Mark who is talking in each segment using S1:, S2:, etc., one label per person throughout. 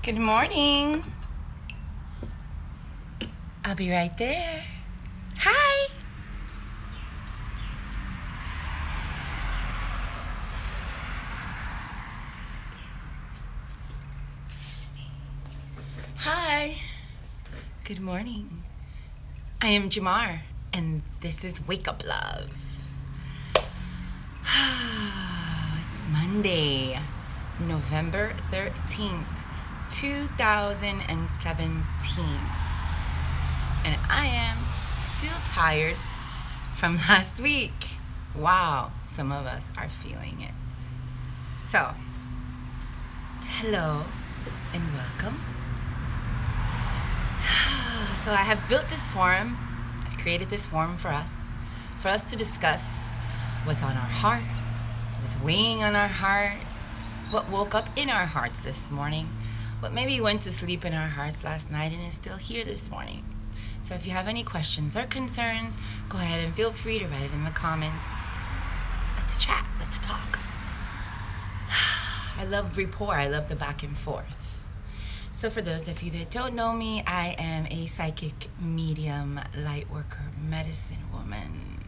S1: Good morning. I'll be right there. Hi. Hi. Good morning. I am Jimar, and this is Wake Up Love. It's Monday, November 13th, 2017. And I am still tired from last week. Wow, some of us are feeling it. So, hello and welcome. So I have built this forum, I've created this forum for us to discuss what's on our hearts, what's weighing on our hearts, what woke up in our hearts this morning, what maybe went to sleep in our hearts last night and is still here this morning. So if you have any questions or concerns, go ahead and feel free to write it in the comments. Let's chat, let's talk. I love rapport, I love the back and forth. So for those of you that don't know me, I am a psychic medium, light worker, medicine woman.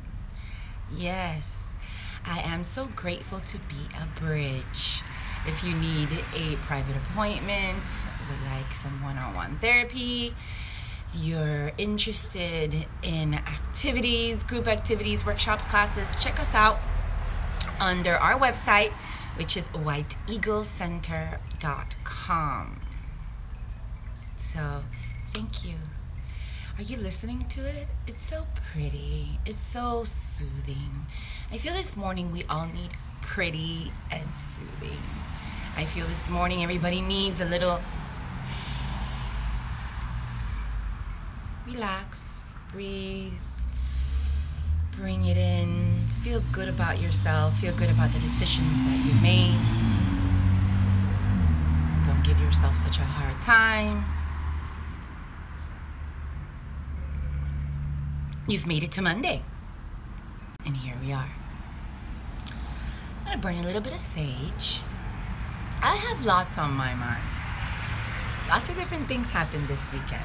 S1: Yes, I am so grateful to be a bridge. If you need a private appointment, would like some one-on-one therapy, you're interested in activities, group activities, workshops, classes, check us out under our website, which is whiteeaglecenter.com. So, thank you. Are you listening to it? It's so pretty. It's so soothing. I feel this morning we all need pretty and soothing. I feel this morning everybody needs a little relax, breathe, bring it in, feel good about yourself, feel good about the decisions that you made. Don't give yourself such a hard time. You've made it to Monday, and here we are. I'm gonna burn a little bit of sage. I have lots on my mind. Lots of different things happened this weekend.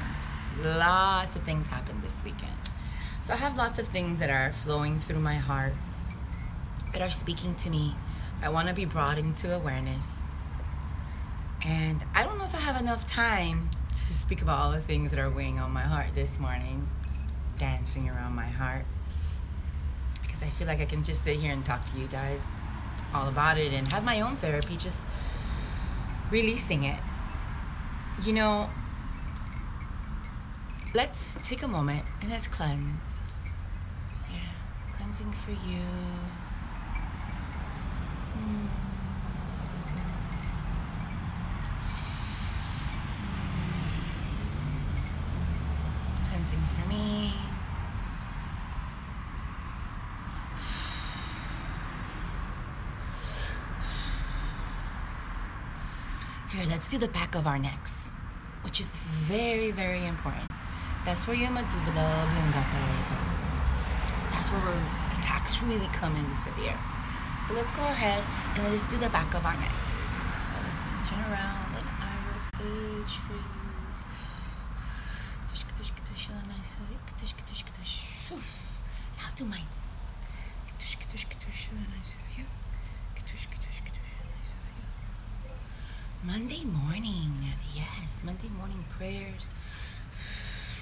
S1: Lots of things happened this weekend. So I have lots of things that are flowing through my heart, that are speaking to me. I want to be brought into awareness. And I don't know if I have enough time to speak about all the things that are weighing on my heart this morning, dancing around my heart, because I feel like I can just sit here and talk to you guys all about it and have my own therapy, just releasing it. You know, let's take a moment and let's cleanse. Yeah, cleansing for you. Cleansing for me. Here, let's do the back of our necks, which is very, very important. That's where your medulla oblongata is at. That's where attacks really come in severe. So let's go ahead and let's do the back of our necks. So let's turn around and I will sage for you. I'll do mine. Monday morning, yes, Monday morning prayers,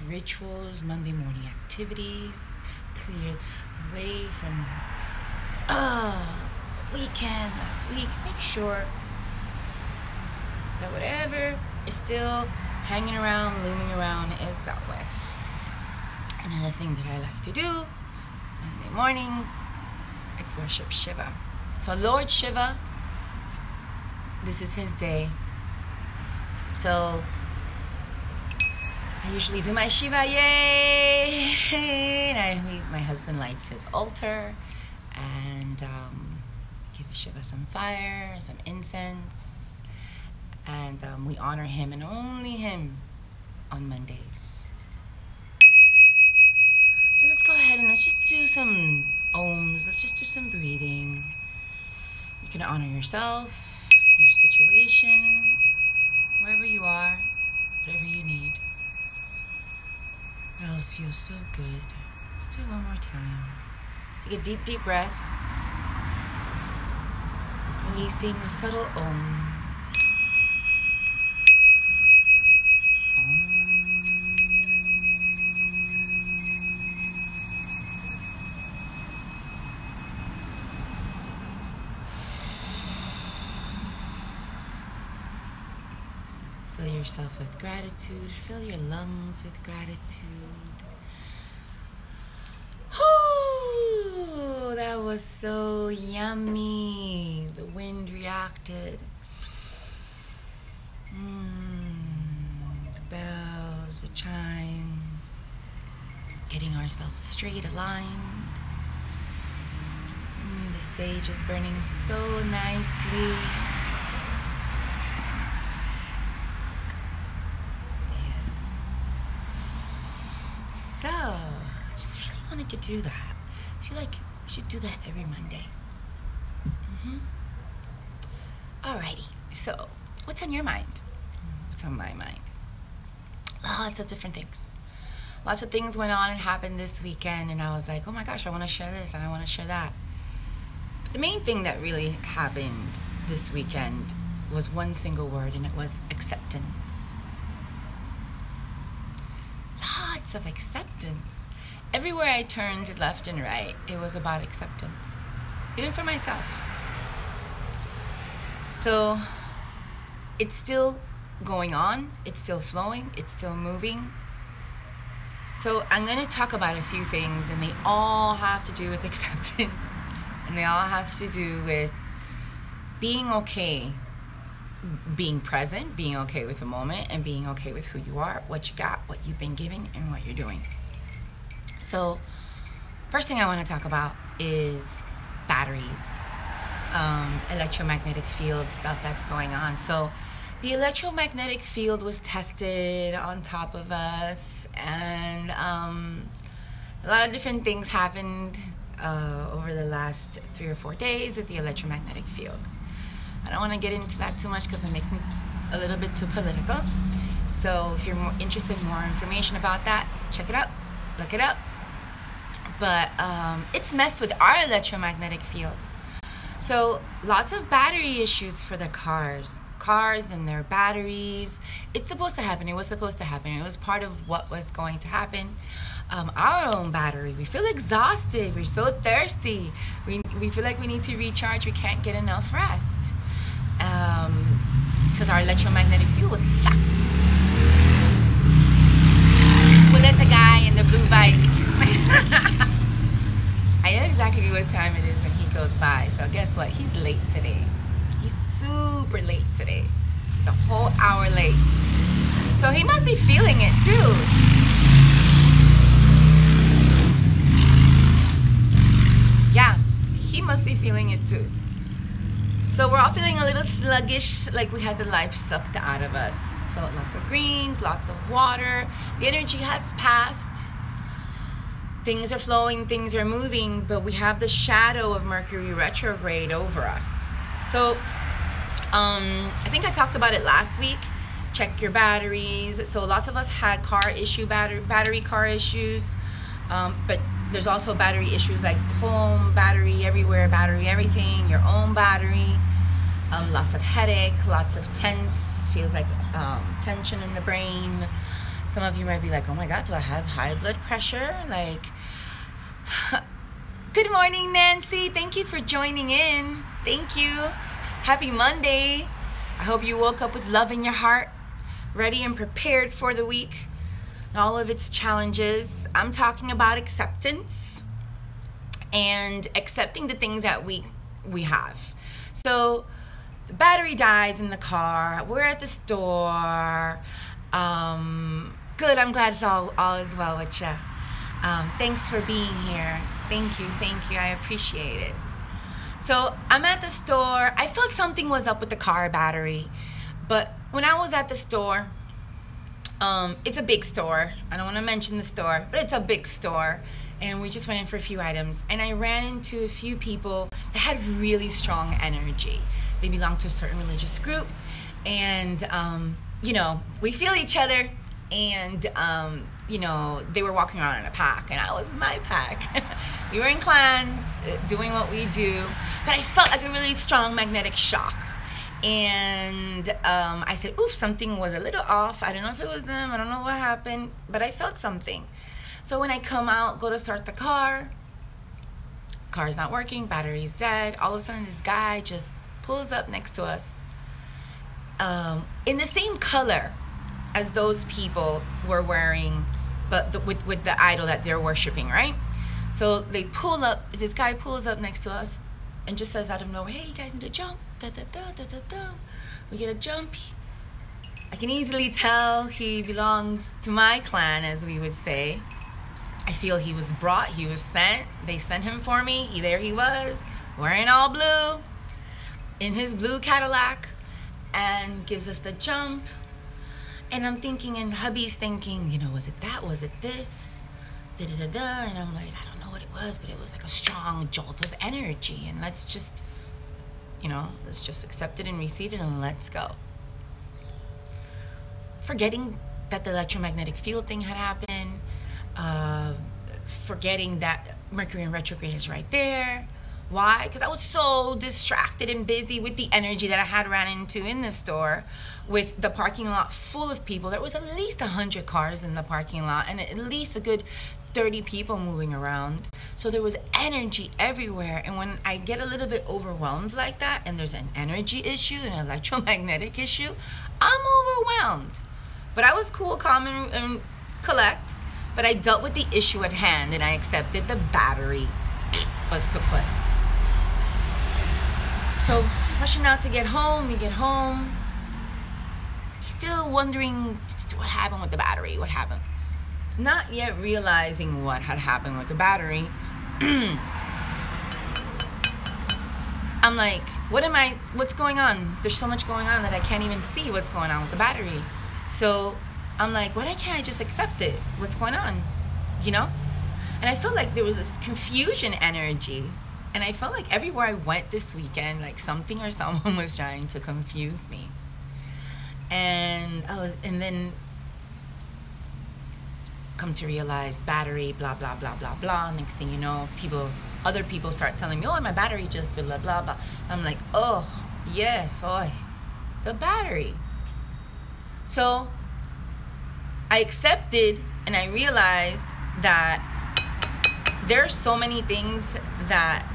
S1: rituals, Monday morning activities, clear the way from weekend, last week. Make sure that whatever is still hanging around, looming around is dealt with. Another thing that I like to do Monday mornings is worship Shiva. So Lord Shiva, this is his day. So I usually do my Shiva, yay! And my husband lights his altar and give Shiva some fire, some incense, and we honor him and only him on Mondays. So let's go ahead and let's just do some ohms. Let's just do some breathing. You can honor yourself, your situation, wherever you are, whatever you need. Bells feel so good. Let's do it one more time. Take a deep, deep breath. Releasing a subtle om. Fill yourself with gratitude. Fill your lungs with gratitude. Ooh, that was so yummy. The wind reacted. The bells, the chimes. Getting ourselves straight aligned. The sage is burning so nicely. So, I just really wanted to do that. I feel like we should do that every Monday. Alrighty, so what's on your mind? What's on my mind? Lots of different things. Lots of things went on and happened this weekend, and I was like, oh my gosh, I want to share this and I want to share that. But the main thing that really happened this weekend was one single word, and it was acceptance. Lots of acceptance. Everywhere I turned left and right, it was about acceptance, even for myself. So it's still going on, it's still flowing, it's still moving. So I'm going to talk about a few things, and they all have to do with acceptance, and they all have to do with being okay, being present, being okay with the moment, and being okay with who you are, what you got, what you've been given, and what you're doing. So first thing I want to talk about is batteries, electromagnetic field stuff that's going on. So the electromagnetic field was tested on top of us, and a lot of different things happened over the last 3 or 4 days with the electromagnetic field. I don't want to get into that too much because it makes me a little bit too political. So if you're interested in more information about that, check it out, look it up. But it's messed with our electromagnetic field. So lots of battery issues for the cars and their batteries. It's supposed to happen. It was supposed to happen. It was part of what was going to happen. Our own battery. We feel exhausted. We're so thirsty. We feel like we need to recharge. We can't get enough rest. Because our electromagnetic field was sucked. We'll let the guy in the blue bike. I know exactly what time it is when he goes by. So guess what? He's late today. He's super late today. He's a whole hour late. So he must be feeling it too. Yeah, he must be feeling it too. So we're all feeling a little sluggish, like we had the life sucked out of us. So lots of greens, lots of water. The energy has passed. Things are flowing, things are moving, but we have the shadow of Mercury retrograde over us. So I think I talked about it last week. Check your batteries. So lots of us had battery car issues, but there's also battery issues like home, battery everywhere, battery everything, your own battery. Lots of headache, lots of tense, feels like tension in the brain. Some of you might be like, oh my God, do I have high blood pressure? Like, good morning, Nancy. Thank you for joining in. Thank you. Happy Monday. I hope you woke up with love in your heart, ready and prepared for the week and all of its challenges. I'm talking about acceptance and accepting the things that we have. So the battery dies in the car. We're at the store. Good, I'm glad it's all is well with you. Thanks for being here. Thank you, I appreciate it. So I'm at the store. I felt something was up with the car battery, but when I was at the store, it's a big store. I don't want to mention the store, but it's a big store, and we just went in for a few items, and I ran into a few people that had really strong energy. They belong to a certain religious group, and you know, we feel each other, and you know, they were walking around in a pack, and I was in my pack. We were in clans, doing what we do, but I felt like a really strong magnetic shock. And I said, oof, something was a little off. I don't know if it was them. I don't know what happened, but I felt something. So when I come out, go to start the car's not working, battery's dead. All of a sudden, this guy just pulls up next to us in the same color as those people were wearing, but with the idol that they're worshiping, right? So they pull up, this guy pulls up next to us and just says out of nowhere, hey, you guys need to jump. Da, da, da, da, da, da. We get a jump. I can easily tell he belongs to my clan, as we would say. I feel he was brought, he was sent. They sent him for me. There he was, wearing all blue, in his blue Cadillac, and gives us the jump. And I'm thinking, and hubby's thinking, you know, was it that? Was it this? Da, da, da, da. And I'm like, I don't know what it was, but it was like a strong jolt of energy. And let's just, you know, let's just accept it and receive it, and let's go. Forgetting that the electromagnetic field thing had happened, forgetting that Mercury in retrograde is right there. Why? Because I was so distracted and busy with the energy that I had ran into in the store, with the parking lot full of people. There was at least 100 cars in the parking lot, and at least a good 30 people moving around. So there was energy everywhere. And when I get a little bit overwhelmed like that, and there's an energy issue, an electromagnetic issue, I'm overwhelmed. But I was cool, calm, and collect. But I dealt with the issue at hand, and I accepted the battery was kaput. So rushing out to get home, we get home, still wondering what happened with the battery, what happened. Not yet realizing what had happened with the battery. I'm like, what's going on? There's so much going on that I can't even see what's going on with the battery. So I'm like, why can't I just accept it? What's going on? You know? And I felt like there was this confusion energy. And I felt like everywhere I went this weekend, like something or someone was trying to confuse me. And then come to realize battery, blah, blah, blah, blah, blah. Next thing you know, other people start telling me, oh, my battery just blah, blah, blah. I'm like, oh, yes, the battery. So I accepted, and I realized that there are so many things that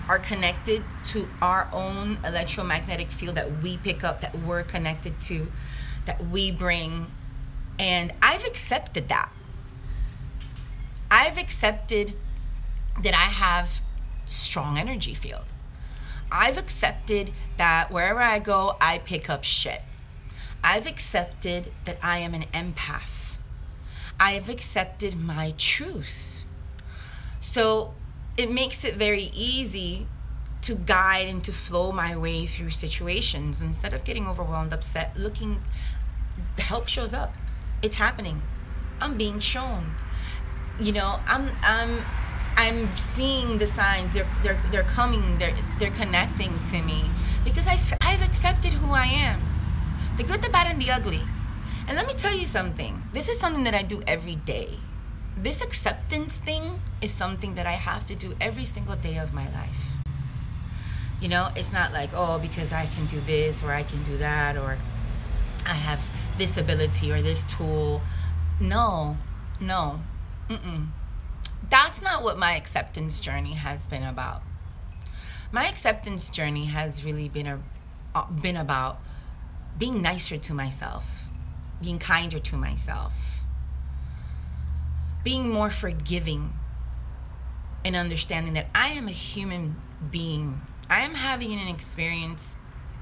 S1: are connected to our own electromagnetic field that we pick up, that we're connected to, that we bring. And I've accepted that. I've accepted that I have strong energy field. I've accepted that wherever I go, I pick up shit. I've accepted that I am an empath. I've accepted my truth. So it makes it very easy to guide and to flow my way through situations. Instead of getting overwhelmed, upset, help shows up. It's happening. I'm being shown. You know, I'm seeing the signs. They're coming. They're connecting to me because I've accepted who I am, the good, the bad, and the ugly. And let me tell you something. This is something that I do every day. This acceptance thing is something that I have to do every single day of my life. You know, it's not like, oh, because I can do this or I can do that, or I have this ability or this tool. No. That's not what my acceptance journey has been about. My acceptance journey has really been about being nicer to myself, being kinder to myself, being more forgiving, and understanding that I am a human being. I am having an experience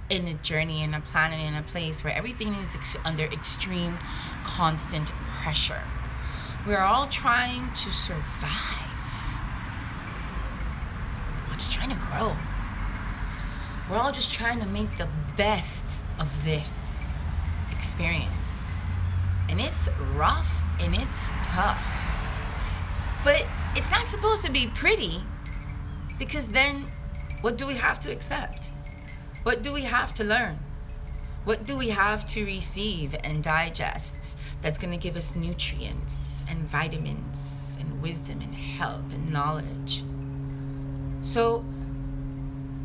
S1: in a journey, in a planet, in a place where everything is under extreme, constant pressure. We're all trying to survive. We're just trying to grow. We're all just trying to make the best of this experience. And it's rough and it's tough. But it's not supposed to be pretty, because then what do we have to accept? What do we have to learn? What do we have to receive and digest that's going to give us nutrients and vitamins and wisdom and health and knowledge? So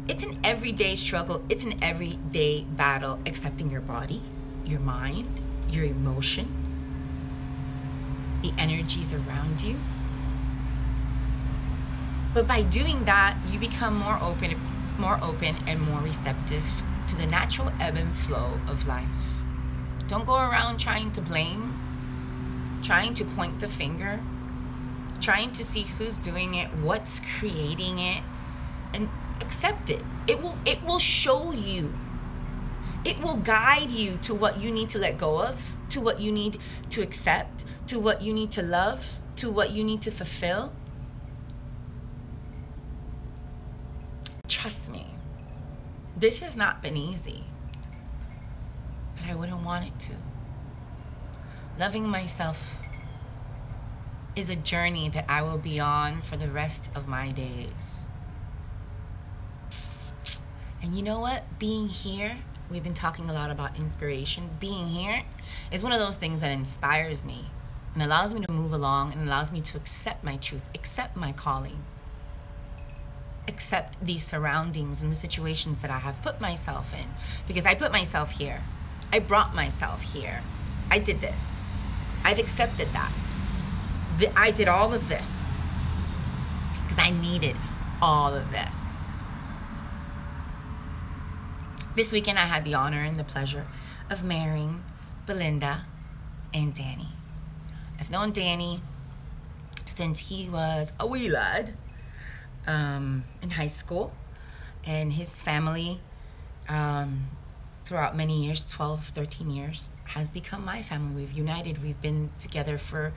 S1: it's an everyday struggle. It's an everyday battle, accepting your body, your mind, your emotions, the energies around you. But by doing that, you become more open and more receptive to the natural ebb and flow of life. Don't go around trying to blame, trying to point the finger, trying to see who's doing it, what's creating it, and accept it. It will show you. It will guide you to what you need to let go of, to what you need to accept, to what you need to love, to what you need to fulfill. Trust me, this has not been easy, but I wouldn't want it to. Loving myself is a journey that I will be on for the rest of my days. And you know what? Being here, we've been talking a lot about inspiration. Being here is one of those things that inspires me and allows me to move along and allows me to accept my truth, accept my calling, accept these surroundings and the situations that I have put myself in. Because I put myself here. I brought myself here. I did this. I've accepted that. I did all of this because I needed all of this. This weekend I had the honor and the pleasure of marrying Belinda and Danny. I've known Danny since he was a wee lad in high school, and his family throughout many years, 12, 13 years, has become my family. We've united. We've been together for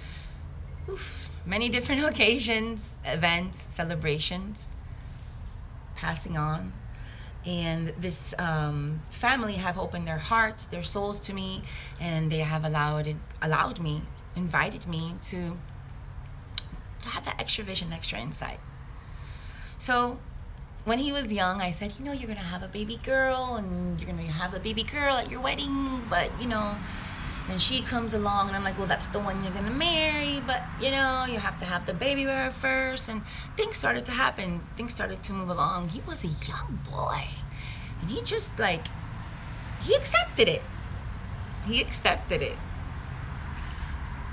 S1: many different occasions, events, celebrations, passing on. And this family have opened their hearts, their souls to me, and they have allowed me, invited me to have that extra vision, extra insight. So when he was young, I said, you know, you're going to have a baby girl, and you're going to have a baby girl at your wedding, but, you know, then she comes along, and I'm like, well, that's the one you're going to marry, but, you know, you have to have the baby with her first. And things started to happen. Things started to move along. He was a young boy, and he just, like, he accepted it. He accepted it.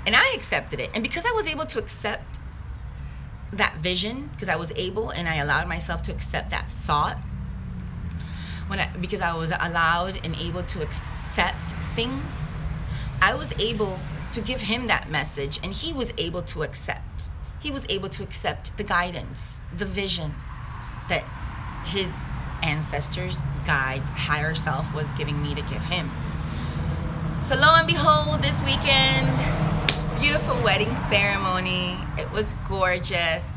S1: And I accepted it. And because I was able to accept that vision, because I was able and I allowed myself to accept that thought, because I was allowed and able to accept things, I was able to give him that message, and he was able to accept. He was able to accept the guidance, the vision that his ancestors, guides, higher self was giving me to give him. So lo and behold, this weekend, beautiful wedding ceremony. It was gorgeous.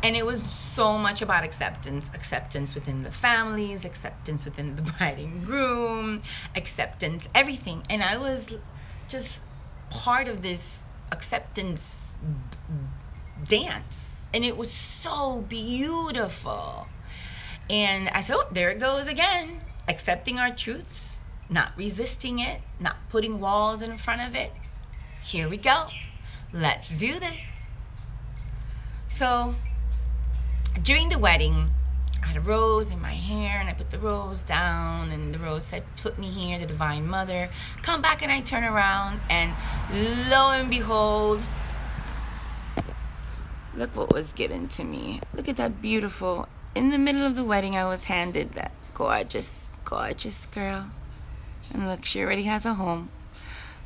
S1: And it was so much about acceptance. Acceptance within the families, acceptance within the bride and groom, acceptance, everything. And I was just part of this acceptance dance. And it was so beautiful. And I said, oh, there it goes again. Accepting our truths, not resisting it, not putting walls in front of it. Here we go. Let's do this. So during the wedding, I had a rose in my hair, and I put the rose down, and the rose said, put me here, the Divine Mother. Come back, and I turn around, and lo and behold, look what was given to me. Look at that beautiful, in the middle of the wedding, I was handed that gorgeous, gorgeous girl. And look, she already has a home.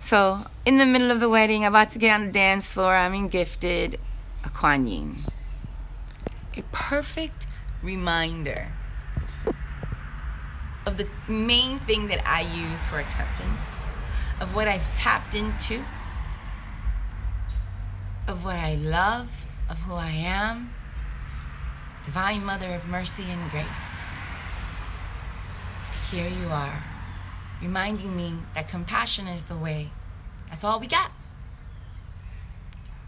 S1: So, in the middle of the wedding, about to get on the dance floor, I'm being gifted a Kuan Yin. A perfect reminder of the main thing that I use for acceptance, of what I've tapped into, of what I love, of who I am. Divine Mother of Mercy and Grace. Here you are, reminding me that compassion is the way. That's all we got.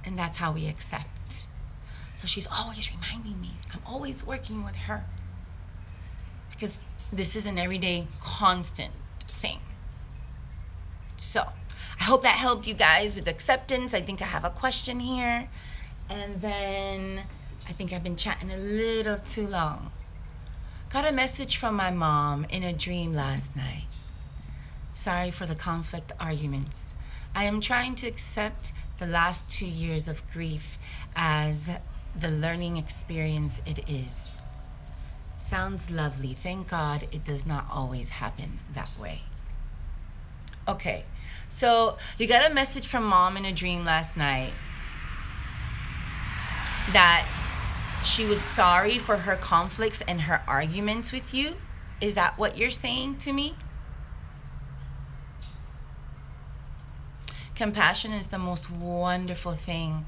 S1: And that's how we accept. So she's always reminding me. I'm always working with her. Because this is an everyday, constant thing. So I hope that helped you guys with acceptance. I think I have a question here. And then I think I've been chatting a little too long. Got a message from my mom in a dream last night. Sorry for the conflict arguments. I am trying to accept the last 2 years of grief as the learning experience it is. Sounds lovely. Thank God it does not always happen that way. Okay, so you got a message from mom in a dream last night that she was sorry for her conflicts and her arguments with you. Is that what you're saying to me? Compassion is the most wonderful thing.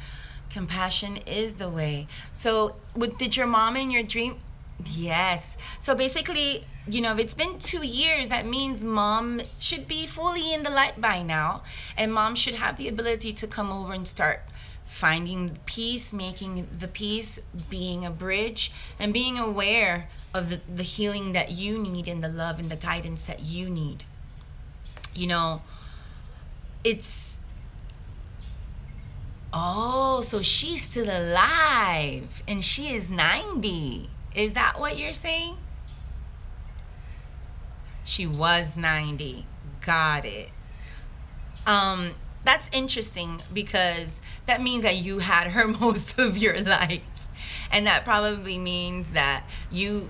S1: Compassion is the way. So did your mom in your dream? Yes. So basically, you know, if it's been 2 years, that means mom should be fully in the light by now. And mom should have the ability to come over and start finding peace, making the peace, being a bridge, and being aware of the healing that you need and the love and the guidance that you need. You know, it's... Oh, so she's still alive and she is 90. Is that what you're saying? She was 90. Got it. That's interesting because that means that you had her most of your life. And that probably means that you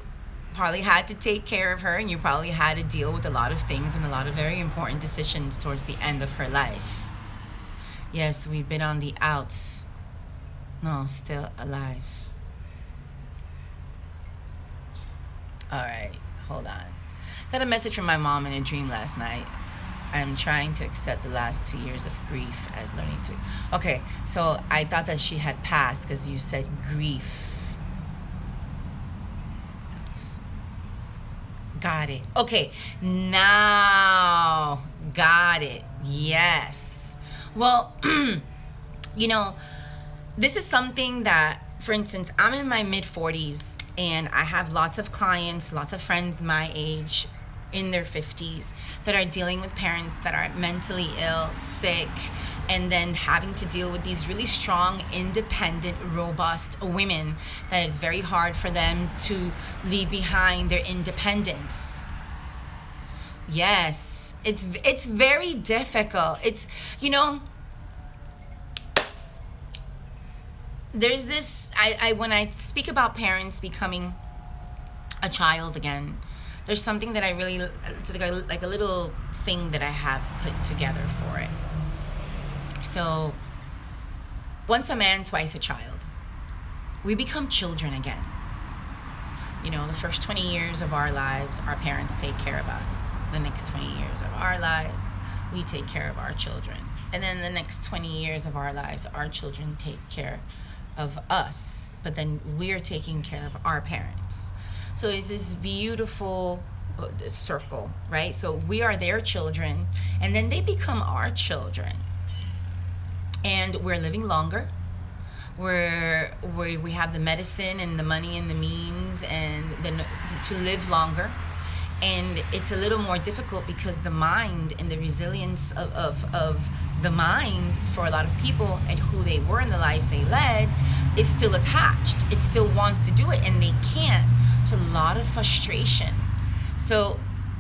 S1: probably had to take care of her and you probably had to deal with a lot of things and a lot of very important decisions towards the end of her life. Yes, we've been on the outs. No, still alive. All right, hold on. Got a message from my mom in a dream last night. I'm trying to accept the last 2 years of grief as learning to... Okay, so I thought that she had passed because you said grief. Got it. Okay, now got it. Yes. Well, you know, this is something that, for instance, I'm in my mid-40s and I have lots of clients, lots of friends my age in their 50s that are dealing with parents that are mentally ill, sick, and then having to deal with these really strong, independent, robust women that it's very hard for them to leave behind their independence. Yes, it's very difficult. It's, you know, there's this, when I speak about parents becoming a child again, there's something that I really, it's like a little thing that I have put together for it. So, once a man, twice a child. We become children again. You know, the first 20 years of our lives, our parents take care of us. The next 20 years of our lives, we take care of our children. And then the next 20 years of our lives, our children take care of us. But then we're taking care of our parents. So it's this beautiful circle, right? So we are their children, and then they become our children. And we're living longer. We have the medicine and the money and the means and to live longer. And it's a little more difficult because the mind and the resilience of the mind for a lot of people and who they were in the lives they led is still attached. It still wants to do it and they can't. There's a lot of frustration. So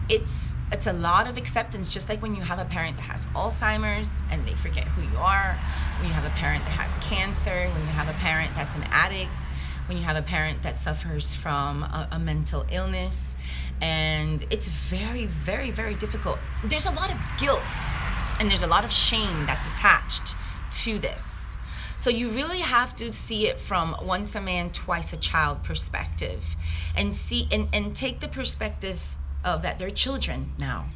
S1: it's a lot of acceptance, just like when you have a parent that has Alzheimer's and they forget who you are, when you have a parent that has cancer, when you have a parent that's an addict, when you have a parent that suffers from a mental illness. And it's very, very, very difficult. There's a lot of guilt and there's a lot of shame that's attached to this. So you really have to see it from once a man, twice a child perspective, and see and take the perspective of that they're children now.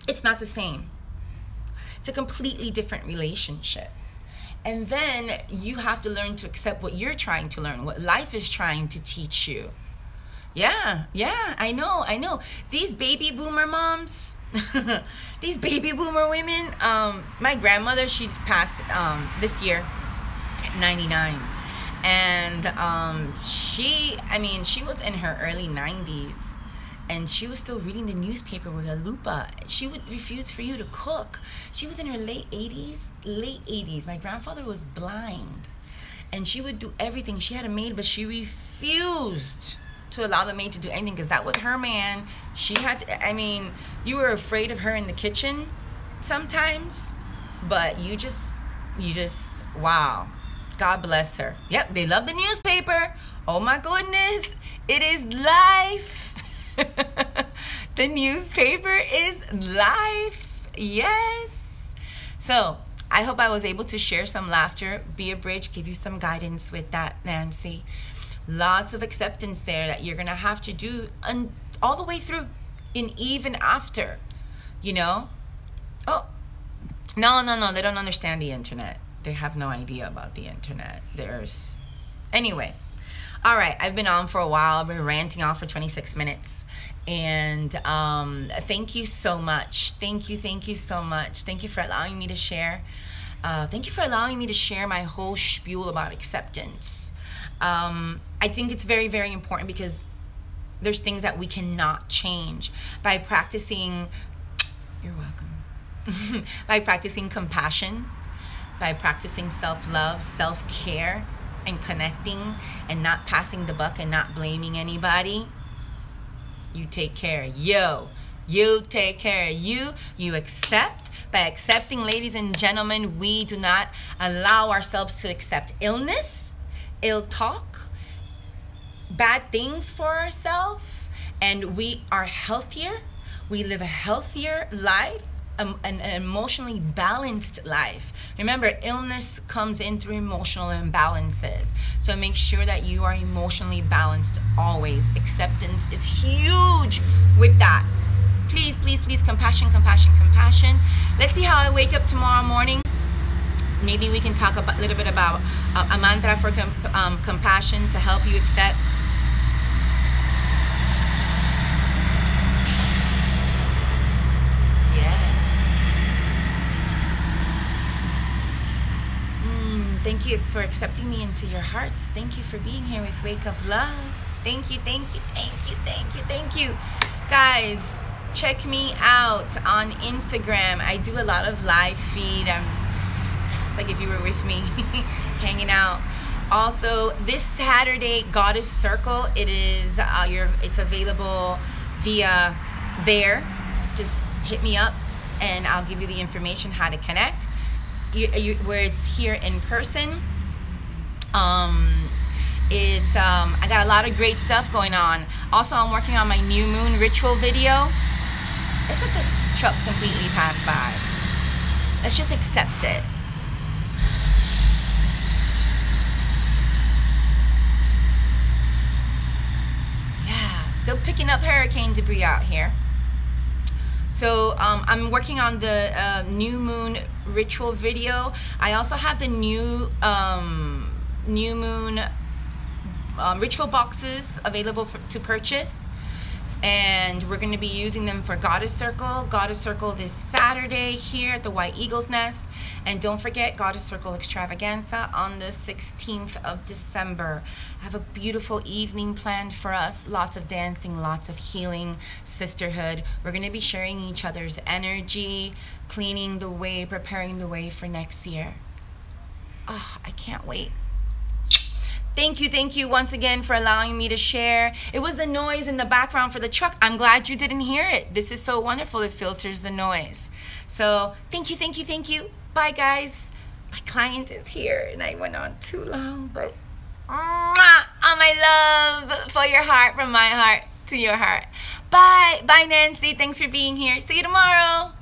S1: It's not the same. It's a completely different relationship. And then you have to learn to accept what you're trying to learn, what life is trying to teach you. Yeah, I know. These baby boomer moms, these baby boomer women, my grandmother, she passed this year at 99. And she was in her early 90s. and she was still reading the newspaper with a lupa. She would refuse for you to cook. She was in her late 80s. My grandfather was blind, and she would do everything. She had a maid, but she refused to allow the maid to do anything because that was her man. She had to, I mean, you were afraid of her in the kitchen sometimes, but you just, wow. God bless her. Yep, they love the newspaper. Oh my goodness, it is life. The newspaper is life. Yes. So I hope I was able to share some laughter, be a bridge, give you some guidance with that, Nancy. Lots of acceptance there that you're going to have to do all the way through and even after, you know. Oh, no, they don't understand the internet. They have no idea about the internet. Anyway. All right, I've been on for a while. I've been ranting off for 26 minutes. And thank you so much. Thank you so much. Thank you for allowing me to share. Thank you for allowing me to share my whole spiel about acceptance. I think it's very, very important because there's things that we cannot change. By practicing, you're welcome. By practicing compassion, by practicing self-love, self-care, and connecting and not passing the buck and not blaming anybody, you take care of you take care of you accept. By accepting, ladies and gentlemen, we do not allow ourselves to accept illness, ill talk, bad things for ourselves, and we are healthier. We live a healthier life, an emotionally balanced life. Remember, illness comes in through emotional imbalances. So make sure that you are emotionally balanced always. Acceptance is huge with that. Please, please, please, compassion, compassion, compassion. Let's see how I wake up tomorrow morning. Maybe we can talk a little bit about a mantra for compassion to help you accept. Thank you for accepting me into your hearts. Thank you for being here with Wake Up Love. Thank you, thank you, thank you, thank you, thank you. Guys, check me out on Instagram. I do a lot of live feed. It's like if you were with me hanging out. Also, this Saturday, Goddess Circle, it's available via there. Just hit me up and I'll give you the information how to connect. Where it's here in person. I got a lot of great stuff going on. Also, I'm working on my new moon ritual video. Let's let the truck completely pass by. Let's just accept it. Yeah, still picking up hurricane debris out here. So I'm working on the new moon ritual video. I also have the new moon ritual boxes available to purchase, and we're going to be using them for Goddess Circle this Saturday here at the White Eagle's Nest. And don't forget Goddess Circle Extravaganza on the 16th of December. I have a beautiful evening planned for us. Lots of dancing, lots of healing, sisterhood. We're going to be sharing each other's energy, cleaning the way, preparing the way for next year. Oh, I can't wait. Thank you once again for allowing me to share. It was the noise in the background for the truck. I'm glad you didn't hear it. This is so wonderful. It filters the noise. So thank you. Bye, guys. My client is here, and I went on too long, but all my love for your heart, from my heart to your heart. Bye, Nancy. Thanks for being here. See you tomorrow.